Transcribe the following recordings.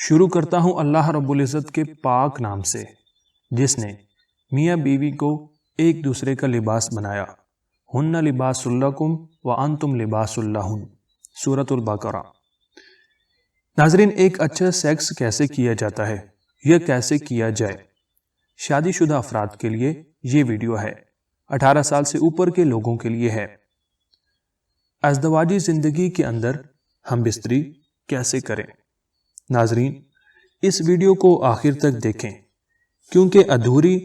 شروع کرتا ہوں اللہ رب العزت کے پاک نام سے، جس نے میاں بیوی کو ایک دوسرے کا لباس بنایا۔ ہن لباس لکم وانتم لباس لہن، سورۃ البقرہ۔ ناظرین، ایک اچھا سیکس کیسے کیا جاتا ہے یا کیسے کیا جائے؟ شادی شدہ افراد کے لیے یہ ویڈیو ہے، 18 سال سے اوپر کے لوگوں کے لیے ہے۔ ازدواجی زندگی کے اندر ہم بستری کیسے کریں؟ ناظرین، اس ویڈیو کو آخر تک دیکھیں، کیونکہ ادھوری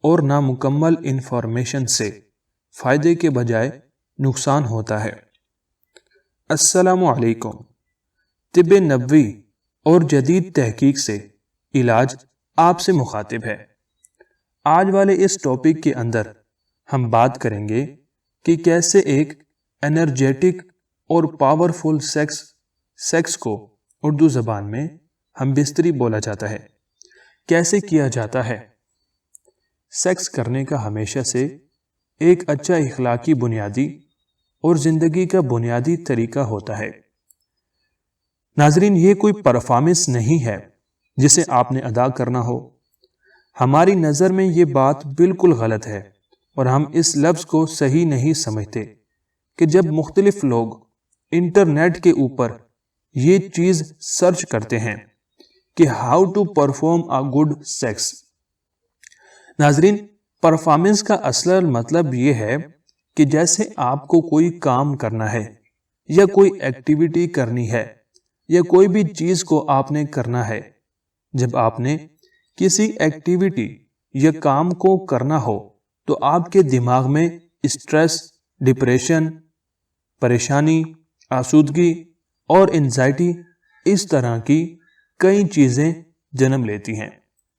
اور نامکمل انفارمیشن سے فائدے کے بجائے نقصان ہوتا ہے۔ السلام علیکم۔ طب نبوی اور جدید تحقیق سے علاج آپ سے مخاطب ہے۔ آج والے اس ٹاپک کے اندر ہم بات کریں گے کہ کیسے ایک انرجیٹک اور پاورفل سیکس کو اردو زبان میں ہم بستری بولا جاتا ہے، کیسے کیا جاتا ہے۔ سیکس کرنے کا ہمیشہ سے ایک اچھا اخلاقی بنیادی اور زندگی کا بنیادی طریقہ ہوتا ہے۔ ناظرین، یہ کوئی پرفارمنس نہیں ہے جسے آپ نے ادا کرنا ہو۔ ہماری نظر میں یہ بات بالکل غلط ہے اور ہم اس لفظ کو صحیح نہیں سمجھتے کہ جب مختلف لوگ انٹرنیٹ کے اوپر یہ چیز سرچ کرتے ہیں کہ how to perform a good sex. ناظرین، پرفارمنس کا اصل مطلب یہ ہے کہ جیسے آپ کو کوئی کام کرنا ہے یا کوئی ایکٹیویٹی کرنی ہے یا کوئی بھی چیز کو آپ نے کرنا ہے، جب آپ نے کسی ایکٹیویٹی یا کام کو کرنا ہو تو آپ کے دماغ میں اسٹریس، ڈپریشن، پریشانی، آسودگی اور انزائٹی اس طرح کی کئی چیزیں جنم لیتی ہیں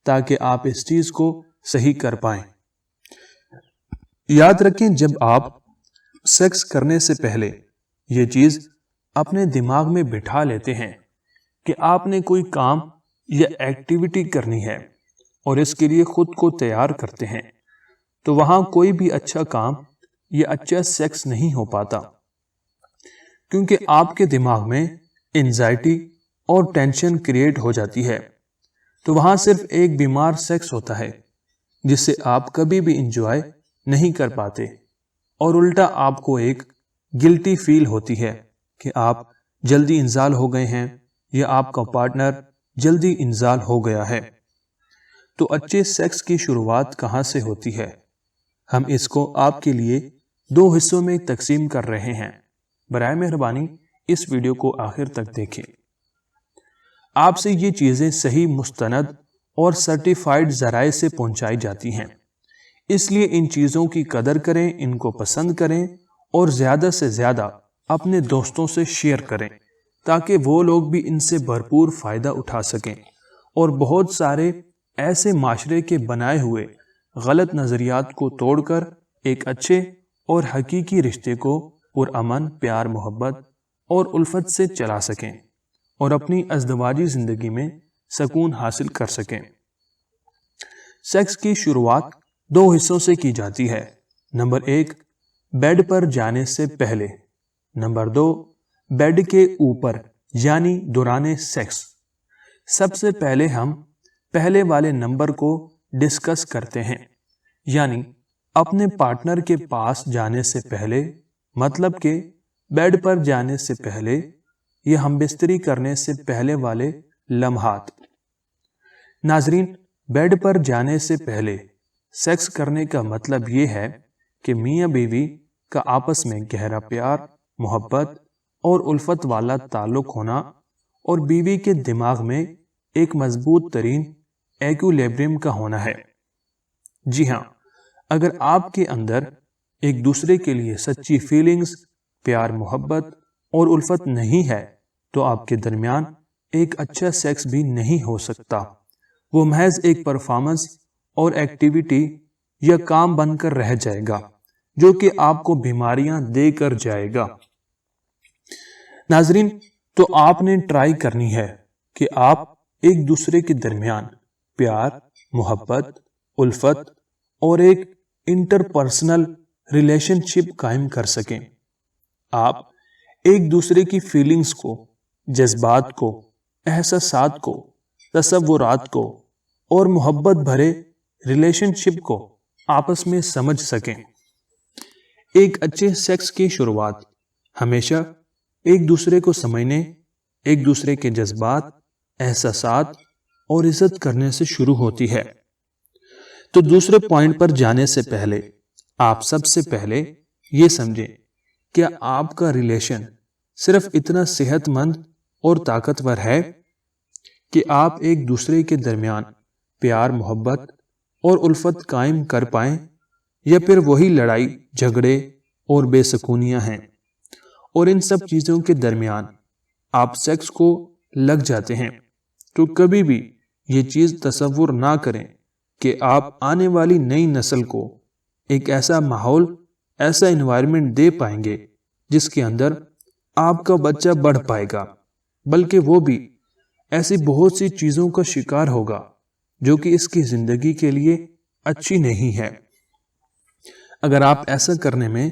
تاکہ آپ اس چیز کو صحیح کر پائیں۔ یاد رکھیں، جب آپ سیکس کرنے سے پہلے یہ چیز اپنے دماغ میں بٹھا لیتے ہیں کہ آپ نے کوئی کام یا ایکٹیویٹی کرنی ہے اور اس کے لیے خود کو تیار کرتے ہیں، تو وہاں کوئی بھی اچھا کام یا اچھا سیکس نہیں ہو پاتا، کیونکہ آپ کے دماغ میں انزائٹی اور ٹینشن کریٹ ہو جاتی ہے۔ تو وہاں صرف ایک بیمار سیکس ہوتا ہے جس سے آپ کبھی بھی انجوائے نہیں کر پاتے، اور الٹا آپ کو ایک گلٹی فیل ہوتی ہے کہ آپ جلدی انزال ہو گئے ہیں یا آپ کا پارٹنر جلدی انزال ہو گیا ہے۔ تو اچھے سیکس کی شروعات کہاں سے ہوتی ہے؟ ہم اس کو آپ کے لیے 2 حصوں میں تقسیم کر رہے ہیں۔ برائے مہربانی اس ویڈیو کو آخر تک دیکھیں۔ آپ سے یہ چیزیں صحیح، مستند اور سرٹیفائیڈ ذرائع سے پہنچائی جاتی ہیں، اس لیے ان چیزوں کی قدر کریں، ان کو پسند کریں اور زیادہ سے زیادہ اپنے دوستوں سے شیئر کریں تاکہ وہ لوگ بھی ان سے بھرپور فائدہ اٹھا سکیں اور بہت سارے ایسے معاشرے کے بنائے ہوئے غلط نظریات کو توڑ کر ایک اچھے اور حقیقی رشتے کو پرامن، پیار، محبت اور الفت سے چلا سکیں اور اپنی ازدواجی زندگی میں سکون حاصل کر سکیں۔ سیکس کی شروعات 2 حصوں سے کی جاتی ہے۔ نمبر 1، بیڈ پر جانے سے پہلے۔ نمبر 2، بیڈ کے اوپر یعنی دوران سیکس۔ سب سے پہلے ہم پہلے والے نمبر کو ڈسکس کرتے ہیں، یعنی اپنے پارٹنر کے پاس جانے سے پہلے، مطلب کہ بیڈ پر جانے سے پہلے یا ہم بستری کرنے سے پہلے والے لمحات۔ ناظرین، بیڈ پر جانے سے پہلے سیکس کرنے کا مطلب یہ ہے کہ میاں بیوی کا آپس میں گہرا پیار، محبت اور الفت والا تعلق ہونا اور بیوی کے دماغ میں ایک مضبوط ترین ایکولیبریم کا ہونا ہے۔ جی ہاں، اگر آپ کے اندر ایک دوسرے کے لیے سچی فیلنگز، پیار، محبت اور الفت نہیں ہے تو آپ کے درمیان ایک اچھا سیکس بھی نہیں ہو سکتا۔ وہ محض ایک پرفارمنس اور ایکٹیویٹی یا کام بن کر رہ جائے گا جو کہ آپ کو بیماریاں دے کر جائے گا۔ ناظرین، تو آپ نے ٹرائی کرنی ہے کہ آپ ایک دوسرے کے درمیان پیار، محبت، الفت اور ایک انٹرپرسنل ریلیشن شپ قائم کر سکیں۔ آپ ایک دوسرے کی فیلنگز کو، جذبات کو، احساسات کو تصورات کو اور محبت بھرے ریلیشن شپ کو آپس میں سمجھ سکیں۔ ایک اچھے سیکس کی شروعات ہمیشہ ایک دوسرے کو سمجھنے، ایک دوسرے کے جذبات، احساسات اور عزت کرنے سے شروع ہوتی ہے۔ تو دوسرے پوائنٹ پر جانے سے پہلے آپ سب سے پہلے یہ سمجھیں، کیا آپ کا ریلیشن صرف اتنا صحت مند اور طاقتور ہے کہ آپ ایک دوسرے کے درمیان پیار، محبت اور الفت قائم کر پائیں، یا پھر وہی لڑائی، جھگڑے اور بے سکونیاں ہیں، اور ان سب چیزوں کے درمیان آپ سیکس کو لگ جاتے ہیں؟ تو کبھی بھی یہ چیز تصور نہ کریں کہ آپ آنے والی نئی نسل کو ایک ایسا ماحول، ایسا انوائرمنٹ دے پائیں گے جس کے اندر آپ کا بچہ بڑھ پائے گا، بلکہ وہ بھی ایسی بہت سی چیزوں کا شکار ہوگا جو کہ اس کی زندگی کے لیے اچھی نہیں ہے۔ اگر آپ ایسا کرنے میں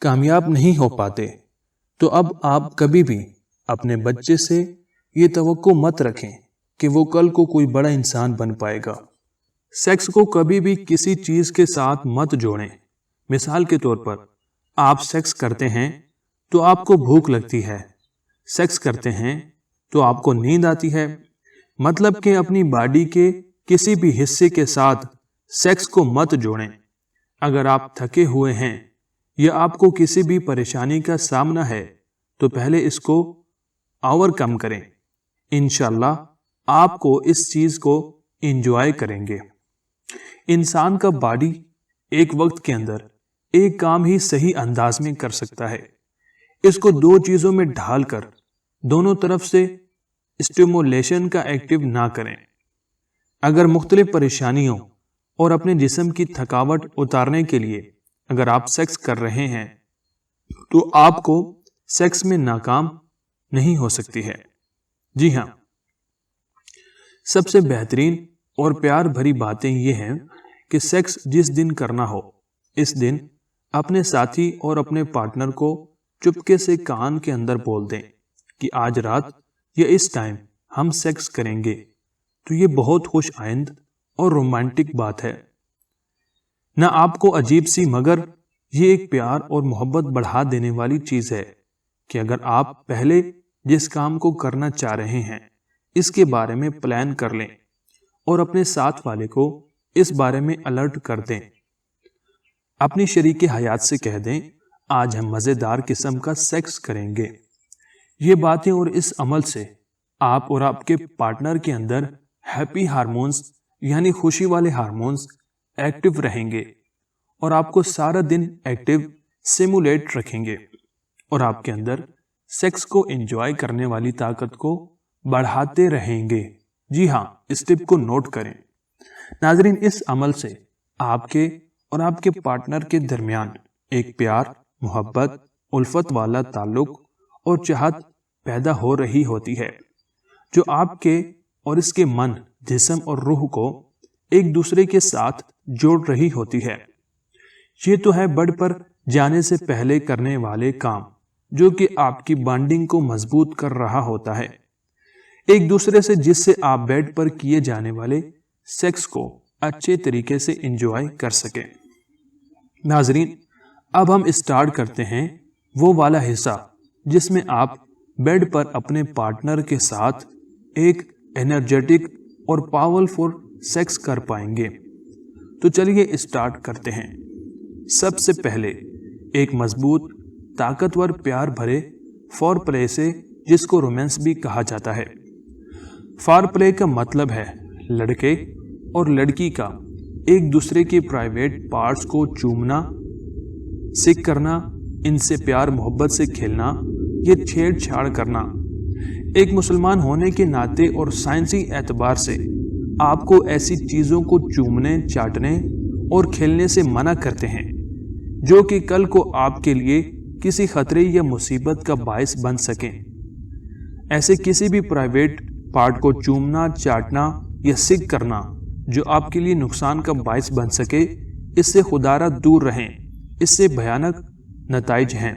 کامیاب نہیں ہو پاتے تو اب آپ کبھی بھی اپنے بچے سے یہ توقع مت رکھیں کہ وہ کل کو کوئی بڑا انسان بن پائے گا۔ سیکس کو کبھی بھی کسی چیز کے ساتھ مت جوڑیں۔ مثال کے طور پر آپ سیکس کرتے ہیں تو آپ کو بھوک لگتی ہے، سیکس کرتے ہیں تو آپ کو نیند آتی ہے، مطلب کہ اپنی باڈی کے کسی بھی حصے کے ساتھ سیکس کو مت جوڑیں۔ اگر آپ تھکے ہوئے ہیں یا آپ کو کسی بھی پریشانی کا سامنا ہے تو پہلے اس کو اوور کم کریں۔ انشاءاللہ آپ کو اس چیز کو انجوائے کریں گے۔ انسان کا باڈی ایک وقت کے اندر ایک کام ہی صحیح انداز میں کر سکتا ہے۔ اس کو دو چیزوں میں ڈھال کر دونوں طرف سے اسٹیمولیشن کا ایکٹیو نہ کریں۔ اگر مختلف پریشانیوں اور اپنے جسم کی تھکاوٹ اتارنے کے لیے اگر آپ سیکس کر رہے ہیں تو آپ کو سیکس میں ناکام نہیں ہو سکتی ہے۔ جی ہاں، سب سے بہترین اور پیار بھری باتیں یہ ہیں کہ سیکس جس دن کرنا ہو اس دن اپنے ساتھی اور اپنے پارٹنر کو چپکے سے کان کے اندر بول دیں کہ آج رات یا اس ٹائم ہم سیکس کریں گے، تو یہ بہت خوش آئند اور رومانٹک بات ہے۔ نہ آپ کو عجیب سی، مگر یہ ایک پیار اور محبت بڑھا دینے والی چیز ہے کہ اگر آپ پہلے جس کام کو کرنا چاہ رہے ہیں اس کے بارے میں پلان کر لیں اور اپنے ساتھ والے کو اس بارے میں الرٹ کر دیں۔ اپنی شریک حیات سے کہہ دیں آج ہم مزیدار قسم کا سیکس کریں گے۔ یہ باتیں اور اس عمل سے آپ اور آپ کے پارٹنر کے اندر ہیپی ہارمونز یعنی خوشی والے ہارمونز ایکٹیو رہیں گے اور آپ کو سارا دن ایکٹیو سیمولیٹ رکھیں گے اور آپ کے اندر سیکس کو انجوائے کرنے والی طاقت کو بڑھاتے رہیں گے۔ جی ہاں، اس ٹپ کو نوٹ کریں۔ ناظرین، اس عمل سے آپ کے اور آپ کے پارٹنر کے درمیان ایک پیار، محبت، الفت والا تعلق اور چاہت پیدا ہو رہی ہوتی ہے جو آپ کے اور اس کے من، جسم اور روح کو ایک دوسرے کے ساتھ جوڑ رہی ہوتی ہے۔ یہ تو ہے بڑھ پر جانے سے پہلے کرنے والے کام جو کہ آپ کی بانڈنگ کو مضبوط کر رہا ہوتا ہے، ایک دوسرے سے، جس سے آپ بیڈ پر کیے جانے والے سیکس کو اچھے طریقے سے انجوائے کر سکیں۔ ناظرین، اب ہم اسٹارٹ کرتے ہیں وہ والا حصہ جس میں آپ بیڈ پر اپنے پارٹنر کے ساتھ ایک انرجیٹک اور پاورفل سیکس کر پائیں گے۔ تو چلیے اسٹارٹ کرتے ہیں۔ سب سے پہلے ایک مضبوط، طاقتور، پیار بھرے فور پلے سے، جس کو رومانس بھی کہا جاتا ہے۔ فور پلے کا مطلب ہے لڑکے اور لڑکی کا ایک دوسرے کے پرائیویٹ پارٹس کو چومنا، سک کرنا، ان سے پیار محبت سے کھیلنا، یہ چھیڑ چھاڑ کرنا۔ ایک مسلمان ہونے کے ناطے اور سائنسی اعتبار سے آپ کو ایسی چیزوں کو چومنے، چاٹنے اور کھیلنے سے منع کرتے ہیں جو کہ کل کو آپ کے لیے کسی خطرے یا مصیبت کا باعث بن سکیں۔ ایسے کسی بھی پرائیویٹ پارٹ کو چومنا، چاٹنا یا سک کرنا جو آپ کے لیے نقصان کا باعث بن سکے، اس سے خدارہ دور رہیں، اس سے بھیانک نتائج ہیں۔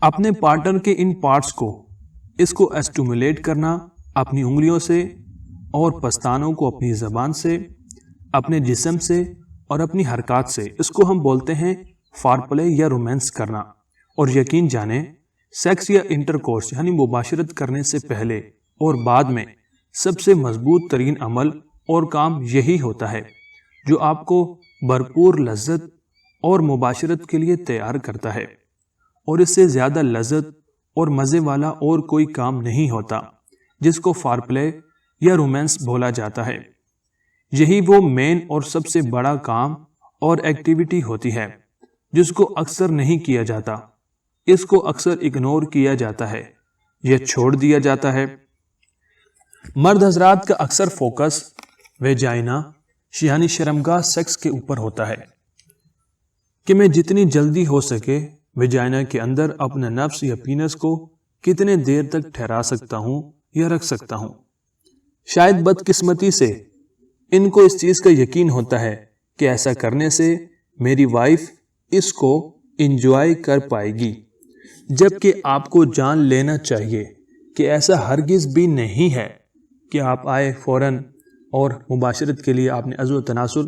اپنے پارٹنر کے ان پارٹس کو، اس کو اسٹیمولیٹ کرنا اپنی انگلیوں سے اور پستانوں کو اپنی زبان سے، اپنے جسم سے اور اپنی حرکات سے، اس کو ہم بولتے ہیں فارپلے یا رومانس کرنا۔ اور یقین جانیں، سیکس یا انٹرکورس یعنی مباشرت کرنے سے پہلے اور بعد میں سب سے مضبوط ترین عمل اور کام یہی ہوتا ہے جو آپ کو بھرپور لذت اور مباشرت کے لیے تیار کرتا ہے، اور اس سے زیادہ لذت اور مزے والا اور کوئی کام نہیں ہوتا جس کو فارپلے یا رومانس بولا جاتا ہے۔ یہی وہ مین اور سب سے بڑا کام اور ایکٹیویٹی ہوتی ہے جس کو اکثر نہیں کیا جاتا، اس کو اکثر اگنور کیا جاتا ہے یا چھوڑ دیا جاتا ہے۔ مرد حضرات کا اکثر فوکس ویجائنا یعنی شرمگاہ سیکس کے اوپر ہوتا ہے کہ میں جتنی جلدی ہو سکے ویجائنا کے اندر اپنا نفس یا پینس کو کتنے دیر تک ٹھہرا سکتا ہوں یا رکھ سکتا ہوں۔ شاید بدقسمتی سے ان کو اس چیز کا یقین ہوتا ہے کہ ایسا کرنے سے میری وائف اس کو انجوائے کر پائے گی، جبکہ آپ کو جان لینا چاہیے کہ ایسا ہرگز بھی نہیں ہے کہ آپ آئے فوراً اور مباشرت کے لیے آپ نے عضو تناسل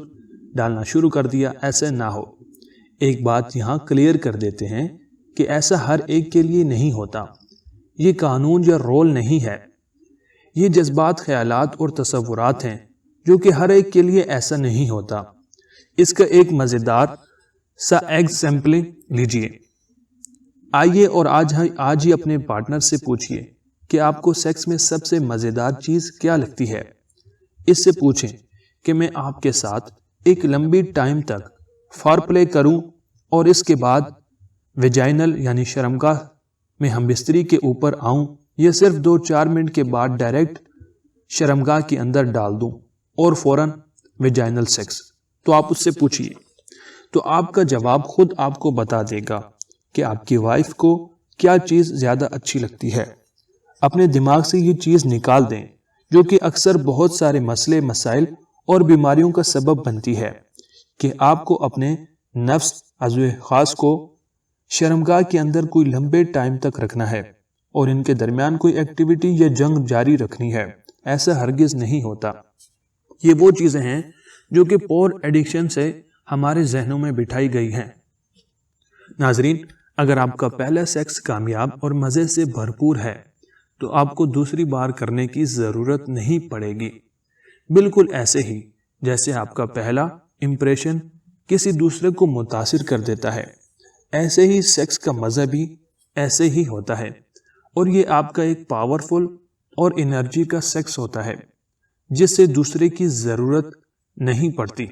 ڈالنا شروع کر دیا۔ ایسا نہ ہو۔ ایک بات یہاں کلیئر کر دیتے ہیں کہ ایسا ہر ایک کے لیے نہیں ہوتا، یہ قانون یا رول نہیں ہے، یہ جذبات، خیالات اور تصورات ہیں جو کہ ہر ایک کے لیے ایسا نہیں ہوتا۔ اس کا ایک مزیدار سا ایگزامپل لیجئے۔ آئیے اور آج ہی اپنے پارٹنر سے پوچھئے کہ آپ کو سیکس میں سب سے مزیدار چیز کیا لگتی ہے۔ اس سے پوچھیں کہ میں آپ کے ساتھ ایک لمبی ٹائم تک فارپلے کروں اور اس کے بعد ویجائنل یعنی شرمگاہ میں ہم بستری کے اوپر آؤں، یا صرف 2-4 منٹ کے بعد ڈائریکٹ شرمگاہ کے اندر ڈال دوں اور فوراً ویجائنل سیکس۔ تو آپ اس سے پوچھئے، تو آپ کا جواب خود آپ کو بتا دے گا کہ آپ کی وائف کو کیا چیز زیادہ اچھی لگتی ہے۔ اپنے دماغ سے یہ چیز نکال دیں جو کہ اکثر بہت سارے مسئلے، مسائل اور بیماریوں کا سبب بنتی ہے، کہ آپ کو اپنے نفس، عضو خاص کو شرمگاہ کے اندر کوئی لمبے ٹائم تک رکھنا ہے اور ان کے درمیان کوئی ایکٹیویٹی یا جنگ جاری رکھنی ہے۔ ایسا ہرگز نہیں ہوتا۔ یہ وہ چیزیں ہیں جو کہ پور ایڈکشن سے ہمارے ذہنوں میں بٹھائی گئی ہیں۔ ناظرین، اگر آپ کا پہلا سیکس کامیاب اور مزے سے بھرپور ہے تو آپ کو دوسری بار کرنے کی ضرورت نہیں پڑے گی، بالکل ایسے ہی جیسے آپ کا پہلا امپریشن کسی دوسرے کو متاثر کر دیتا ہے، ایسے ہی سیکس کا مزہ بھی ایسے ہی ہوتا ہے، اور یہ آپ کا ایک پاورفل اور انرجی کا سیکس ہوتا ہے جس سے دوسرے کی ضرورت نہیں پڑتی۔